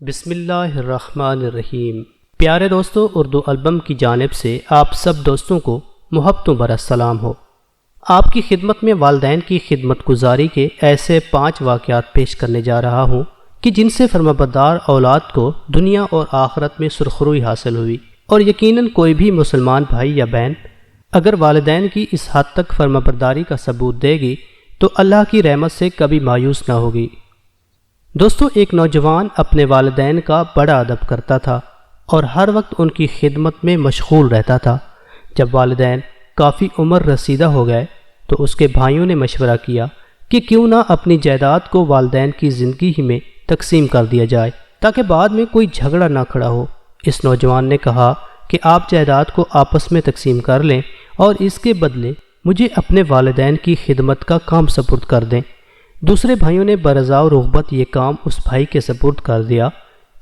بسم اللہ الرحمن الرحیم۔ پیارے دوستو، اردو البم کی جانب سے آپ سب دوستوں کو محبتوں بھرا سلام ہو۔ آپ کی خدمت میں والدین کی خدمت گزاری کے ایسے 5 واقعات پیش کرنے جا رہا ہوں کہ جن سے فرمانبردار اولاد کو دنیا اور آخرت میں سرخروئی حاصل ہوئی، اور یقیناً کوئی بھی مسلمان بھائی یا بہن اگر والدین کی اس حد تک فرمانبرداری کا ثبوت دے گی تو اللہ کی رحمت سے کبھی مایوس نہ ہوگی۔ دوستو، ایک نوجوان اپنے والدین کا بڑا ادب کرتا تھا اور ہر وقت ان کی خدمت میں مشغول رہتا تھا۔ جب والدین کافی عمر رسیدہ ہو گئے تو اس کے بھائیوں نے مشورہ کیا کہ کیوں نہ اپنی جائیداد کو والدین کی زندگی ہی میں تقسیم کر دیا جائے تاکہ بعد میں کوئی جھگڑا نہ کھڑا ہو۔ اس نوجوان نے کہا کہ آپ جائیداد کو آپس میں تقسیم کر لیں اور اس کے بدلے مجھے اپنے والدین کی خدمت کا کام سپرد کر دیں۔ دوسرے بھائیوں نے برضا و رغبت یہ کام اس بھائی کے سپرد کر دیا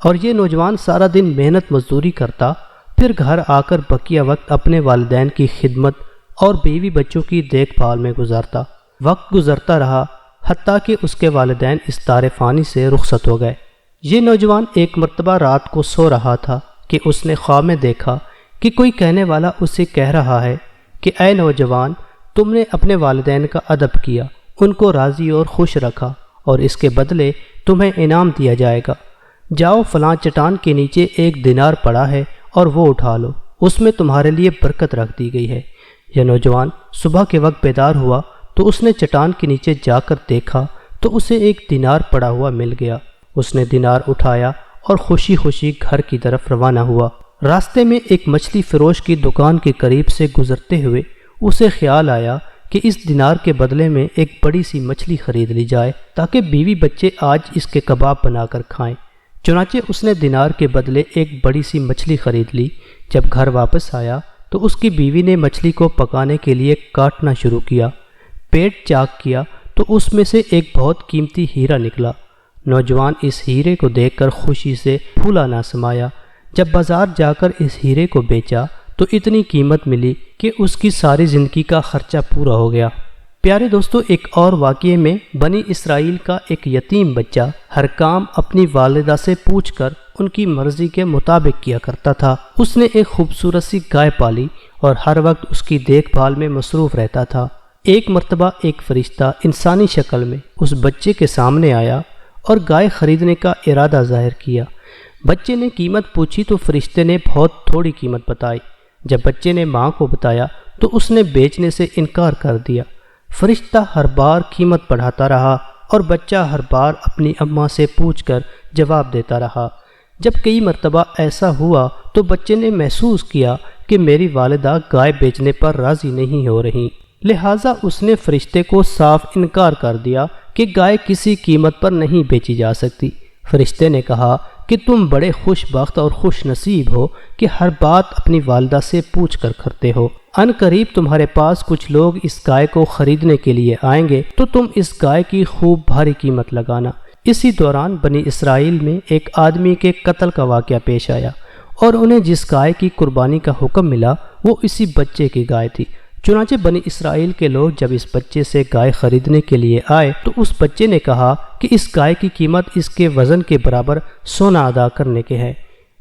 اور یہ نوجوان سارا دن محنت مزدوری کرتا، پھر گھر آ کر بقیہ وقت اپنے والدین کی خدمت اور بیوی بچوں کی دیکھ بھال میں گزارتا۔ وقت گزرتا رہا حتیٰ کہ اس کے والدین اس دار فانی سے رخصت ہو گئے۔ یہ نوجوان ایک مرتبہ رات کو سو رہا تھا کہ اس نے خواب میں دیکھا کہ کوئی کہنے والا اسے کہہ رہا ہے کہ اے نوجوان، تم نے اپنے والدین کا ادب کیا، ان کو راضی اور خوش رکھا اور اس کے بدلے تمہیں انعام دیا جائے گا۔ جاؤ، فلاں چٹان کے نیچے 1 دینار پڑا ہے اور وہ اٹھا لو، اس میں تمہارے لیے برکت رکھ دی گئی ہے۔ یہ نوجوان صبح کے وقت بیدار ہوا تو اس نے چٹان کے نیچے جا کر دیکھا تو اسے 1 دینار پڑا ہوا مل گیا۔ اس نے دینار اٹھایا اور خوشی خوشی گھر کی طرف روانہ ہوا۔ راستے میں ایک مچھلی فروش کی دکان کے قریب سے گزرتے ہوئے اسے خیال آیا کہ اس دینار کے بدلے میں ایک بڑی سی مچھلی خرید لی جائے تاکہ بیوی بچے آج اس کے کباب بنا کر کھائیں۔ چنانچہ اس نے دینار کے بدلے ایک بڑی سی مچھلی خرید لی۔ جب گھر واپس آیا تو اس کی بیوی نے مچھلی کو پکانے کے لیے کاٹنا شروع کیا۔ پیٹ چاک کیا تو اس میں سے ایک بہت قیمتی ہیرا نکلا۔ نوجوان اس ہیرے کو دیکھ کر خوشی سے پھولا نہ سمایا۔ جب بازار جا کر اس ہیرے کو بیچا تو اتنی قیمت ملی کہ اس کی ساری زندگی کا خرچہ پورا ہو گیا۔ پیارے دوستو، ایک اور واقعے میں بنی اسرائیل کا ایک یتیم بچہ ہر کام اپنی والدہ سے پوچھ کر ان کی مرضی کے مطابق کیا کرتا تھا۔ اس نے ایک خوبصورت سی گائے پالی اور ہر وقت اس کی دیکھ بھال میں مصروف رہتا تھا۔ ایک مرتبہ ایک فرشتہ انسانی شکل میں اس بچے کے سامنے آیا اور گائے خریدنے کا ارادہ ظاہر کیا۔ بچے نے قیمت پوچھی تو فرشتے نے بہت تھوڑی قیمت بتائی۔ جب بچے نے ماں کو بتایا تو اس نے بیچنے سے انکار کر دیا۔ فرشتہ ہر بار قیمت بڑھاتا رہا اور بچہ ہر بار اپنی اماں سے پوچھ کر جواب دیتا رہا۔ جب کئی مرتبہ ایسا ہوا تو بچے نے محسوس کیا کہ میری والدہ گائے بیچنے پر راضی نہیں ہو رہی، لہٰذا اس نے فرشتے کو صاف انکار کر دیا کہ گائے کسی قیمت پر نہیں بیچی جا سکتی۔ فرشتے نے کہا کہ تم بڑے خوش بخت اور خوش نصیب ہو کہ ہر بات اپنی والدہ سے پوچھ کر کرتے ہو۔ ان قریب تمہارے پاس کچھ لوگ اس گائے کو خریدنے کے لیے آئیں گے تو تم اس گائے کی خوب بھاری قیمت لگانا۔ اسی دوران بنی اسرائیل میں ایک آدمی کے قتل کا واقعہ پیش آیا اور انہیں جس گائے کی قربانی کا حکم ملا وہ اسی بچے کی گائے تھی۔ چنانچہ بنی اسرائیل کے لوگ جب اس بچے سے گائے خریدنے کے لیے آئے تو اس بچے نے کہا کہ اس گائے کی قیمت اس کے وزن کے برابر سونا ادا کرنے کے ہے۔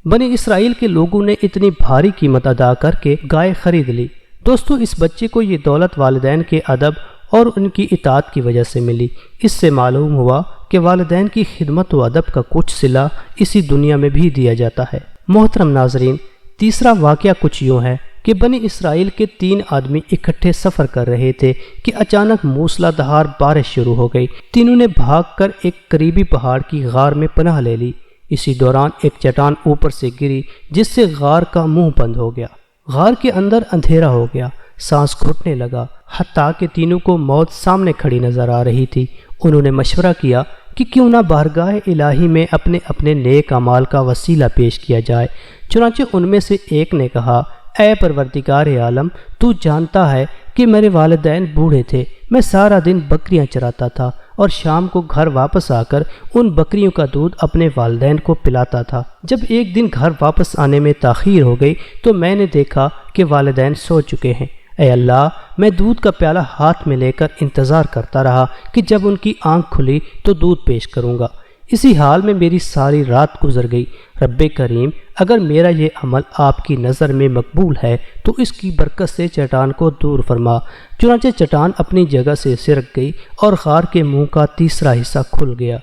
بنی اسرائیل کے لوگوں نے اتنی بھاری قیمت ادا کر کے گائے خرید لی۔ دوستو، اس بچے کو یہ دولت والدین کے ادب اور ان کی اطاعت کی وجہ سے ملی۔ اس سے معلوم ہوا کہ والدین کی خدمت و ادب کا کچھ صلہ اسی دنیا میں بھی دیا جاتا ہے۔ محترم ناظرین، تیسرا واقعہ کچھ یوں ہے کہ بنی اسرائیل کے 3 آدمی اکٹھے سفر کر رہے تھے کہ اچانک موسلا دھار بارش شروع ہو گئی۔ تینوں نے بھاگ کر ایک قریبی پہاڑ کی غار میں پناہ لے لی۔ اسی دوران ایک چٹان اوپر سے گری جس سے غار کا منہ بند ہو گیا۔ غار کے اندر اندھیرا ہو گیا، سانس گھٹنے لگا، حتیٰ کہ تینوں کو موت سامنے کھڑی نظر آ رہی تھی۔ انہوں نے مشورہ کیا کہ کیوں نہ بارگاہ الہی میں اپنے اپنے نیک اعمال کا وسیلہ پیش کیا جائے۔ چنانچہ ان میں سے ایک نے کہا، اے پروردگار عالم، تو جانتا ہے کہ میرے والدین بوڑھے تھے، میں سارا دن بکریاں چراتا تھا اور شام کو گھر واپس آ کر ان بکریوں کا دودھ اپنے والدین کو پلاتا تھا۔ جب ایک دن گھر واپس آنے میں تاخیر ہو گئی تو میں نے دیکھا کہ والدین سو چکے ہیں۔ اے اللہ، میں دودھ کا پیالہ ہاتھ میں لے کر انتظار کرتا رہا کہ جب ان کی آنکھ کھلی تو دودھ پیش کروں گا۔ اسی حال میں میری ساری رات گزر گئی۔ رب کریم، اگر میرا یہ عمل آپ کی نظر میں مقبول ہے تو اس کی برکت سے چٹان کو دور فرما۔ چنانچہ چٹان اپنی جگہ سے سرک گئی اور غار کے منہ کا تیسرا حصہ کھل گیا۔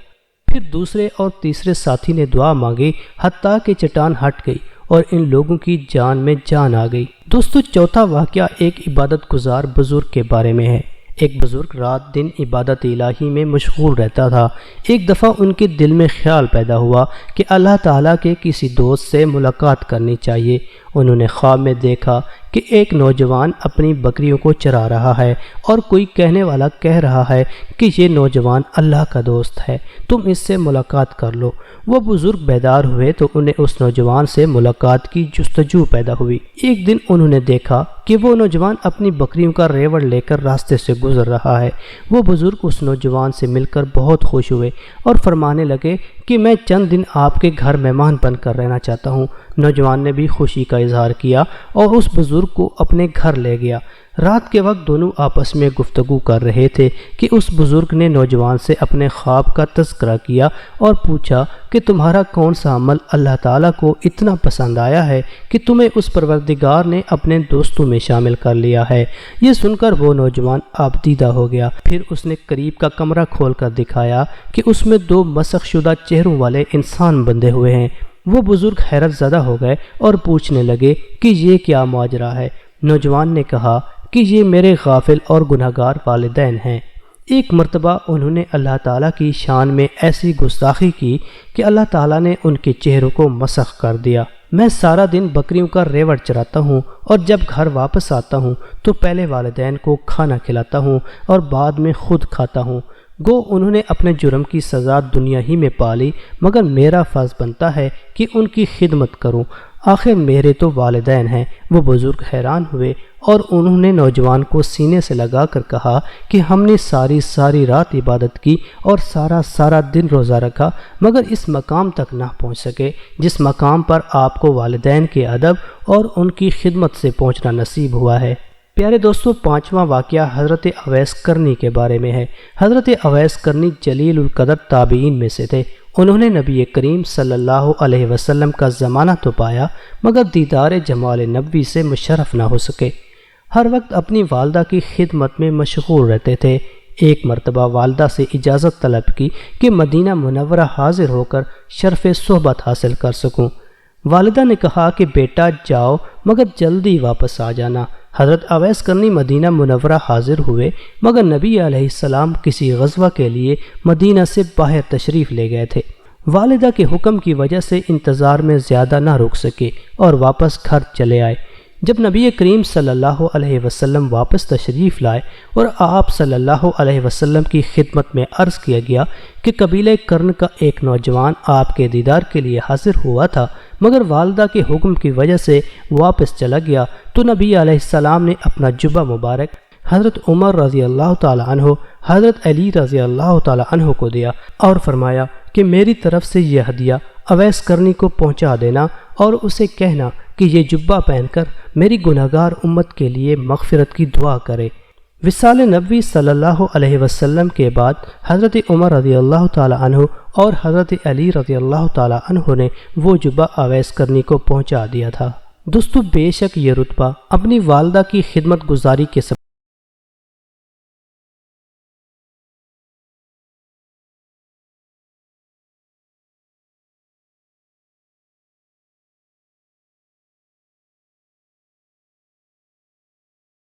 پھر دوسرے اور تیسرے ساتھی نے دعا مانگی، حتیٰ کہ چٹان ہٹ گئی اور ان لوگوں کی جان میں جان آ گئی۔ دوستو، چوتھا واقعہ ایک عبادت گزار بزرگ کے بارے میں ہے۔ ایک بزرگ رات دن عبادت الہی میں مشغول رہتا تھا۔ ایک دفعہ ان کے دل میں خیال پیدا ہوا کہ اللہ تعالیٰ کے کسی دوست سے ملاقات کرنی چاہیے۔ انہوں نے خواب میں دیکھا کہ ایک نوجوان اپنی بکریوں کو چرا رہا ہے اور کوئی کہنے والا کہہ رہا ہے کہ یہ نوجوان اللہ کا دوست ہے، تم اس سے ملاقات کر لو۔ وہ بزرگ بیدار ہوئے تو انہیں اس نوجوان سے ملاقات کی جستجو پیدا ہوئی۔ ایک دن انہوں نے دیکھا کہ وہ نوجوان اپنی بکریوں کا ریوڑ لے کر راستے سے گزر رہا ہے۔ وہ بزرگ اس نوجوان سے مل کر بہت خوش ہوئے اور فرمانے لگے کہ میں چند دن آپ کے گھر مہمان بن کر رہنا چاہتا ہوں۔ نوجوان نے بھی خوشی کا اظہار کیا اور اس بزرگ کو اپنے گھر لے گیا۔ رات کے وقت دونوں آپس میں گفتگو کر رہے تھے کہ اس بزرگ نے نوجوان سے اپنے خواب کا تذکرہ کیا اور پوچھا کہ تمہارا کون سا عمل اللہ تعالیٰ کو اتنا پسند آیا ہے کہ تمہیں اس پروردگار نے اپنے دوستوں میں شامل کر لیا ہے۔ یہ سن کر وہ نوجوان آبدیدہ ہو گیا۔ پھر اس نے قریب کا کمرہ کھول کر دکھایا کہ اس میں 2 مسخ شدہ چہروں والے انسان بندھے ہوئے ہیں۔ وہ بزرگ حیرت زدہ ہو گئے اور پوچھنے لگے کہ یہ کیا ماجرا ہے۔ نوجوان نے کہا کہ یہ میرے غافل اور گناہگار والدین ہیں۔ ایک مرتبہ انہوں نے اللہ تعالیٰ کی شان میں ایسی گستاخی کی کہ اللہ تعالیٰ نے ان کے چہروں کو مسخ کر دیا۔ میں سارا دن بکریوں کا ریوڑ چراتا ہوں اور جب گھر واپس آتا ہوں تو پہلے والدین کو کھانا کھلاتا ہوں اور بعد میں خود کھاتا ہوں۔ گو انہوں نے اپنے جرم کی سزا دنیا ہی میں پالی، مگر میرا فرض بنتا ہے کہ ان کی خدمت کروں، آخر میرے تو والدین ہیں۔ وہ بزرگ حیران ہوئے اور انہوں نے نوجوان کو سینے سے لگا کر کہا کہ ہم نے ساری رات عبادت کی اور سارا دن روزہ رکھا، مگر اس مقام تک نہ پہنچ سکے جس مقام پر آپ کو والدین کے ادب اور ان کی خدمت سے پہنچنا نصیب ہوا ہے۔ پیارے دوستو، 5واں واقعہ حضرت اویس کرنی کے بارے میں ہے۔ حضرت اویس کرنی جلیل القدر تابعین میں سے تھے۔ انہوں نے نبی کریم صلی اللہ علیہ وسلم کا زمانہ تو پایا مگر دیدار جمال نبوی سے مشرف نہ ہو سکے۔ ہر وقت اپنی والدہ کی خدمت میں مشغول رہتے تھے۔ ایک مرتبہ والدہ سے اجازت طلب کی کہ مدینہ منورہ حاضر ہو کر شرف صحبت حاصل کر سکوں۔ والدہ نے کہا کہ بیٹا جاؤ مگر جلدی واپس آ جانا۔ حضرت اویس کرنی مدینہ منورہ حاضر ہوئے مگر نبی علیہ السلام کسی غزوہ کے لیے مدینہ سے باہر تشریف لے گئے تھے۔ والدہ کے حکم کی وجہ سے انتظار میں زیادہ نہ رک سکے اور واپس گھر چلے آئے۔ جب نبی کریم صلی اللہ علیہ وسلم واپس تشریف لائے اور آپ صلی اللہ علیہ وسلم کی خدمت میں عرض کیا گیا کہ قبیلہ کرن کا ایک نوجوان آپ کے دیدار کے لیے حاضر ہوا تھا مگر والدہ کے حکم کی وجہ سے واپس چلا گیا، تو نبی علیہ السلام نے اپنا جبہ مبارک حضرت عمر رضی اللہ تعالی عنہ، حضرت علی رضی اللہ تعالی عنہ کو دیا اور فرمایا کہ میری طرف سے یہ ہدیہ اویس کرنی کو پہنچا دینا اور اسے کہنا کہ یہ جبہ پہن کر میری گناہگار امت کے لیے مغفرت کی دعا کرے۔ وصال نبوی صلی اللہ علیہ وسلم کے بعد حضرت عمر رضی اللہ تعالی عنہ اور حضرت علی رضی اللہ تعالی عنہ نے وہ جبہ اویس کرنی کو پہنچا دیا تھا۔ دوستو، بے شک یہ رتبہ اپنی والدہ کی خدمت گزاری کے سبب